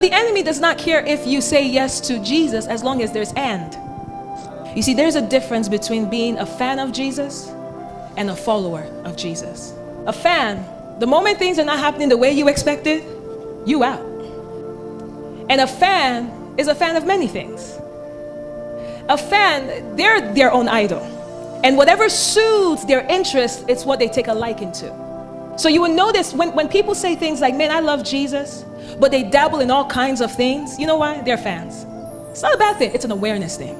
The enemy does not care if you say yes to Jesus as long as there's and. You see, there's a difference between being a fan of Jesus and a follower of Jesus. A fan, the moment things are not happening the way you expected, you out. And a fan is a fan of many things. A fan, they're their own idol. And whatever suits their interest, it's what they take a liking to. So you will notice when people say things like, man, I love Jesus, but they dabble in all kinds of things, you know why? They're fans. It's not a bad thing, it's an awareness thing.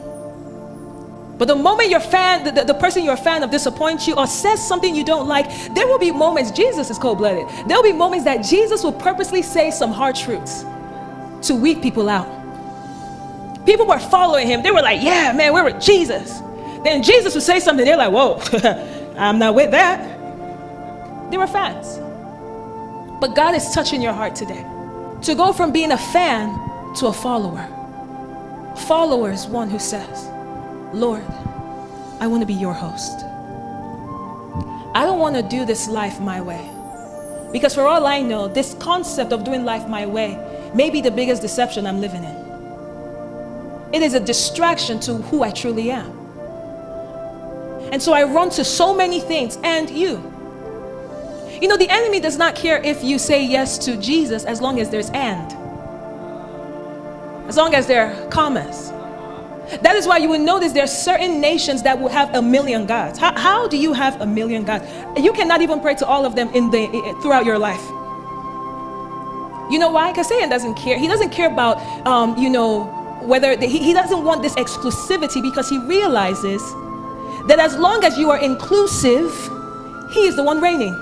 But the moment your fan, the person you're a fan of disappoints you or says something you don't like, there will be moments, Jesus is cold-blooded, there will be moments that Jesus will purposely say some hard truths to weed people out. People were following him, they were like, yeah, man, we're with Jesus. Then Jesus would say something, they're like, whoa, I'm not with that. They were fans. But God is touching your heart today to go from being a fan to a follower. Follower is one who says, Lord, I want to be your host. I don't want to do this life my way. Because for all I know, this concept of doing life my way may be the biggest deception I'm living in. It is a distraction to who I truly am. And so I run to so many things, and you. You know, the enemy does not care if you say yes to Jesus as long as there's and. As long as there are commas. That is why you will notice there are certain nations that will have 1 million gods. How do you have 1 million gods? You cannot even pray to all of them throughout your life. You know why? Because Satan doesn't care. He doesn't care about, whether he doesn't want this exclusivity, because he realizes that as long as you are inclusive, he is the one reigning.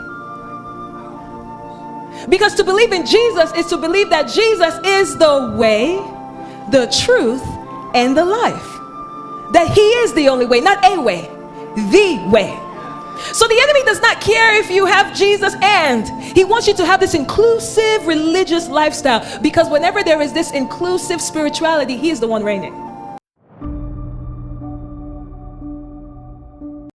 Because to believe in Jesus is to believe that Jesus is the way, the truth, and the life. That he is the only way, not a way, the way. So the enemy does not care if you have Jesus, and he wants you to have this inclusive religious lifestyle, because whenever there is this inclusive spirituality, he is the one reigning.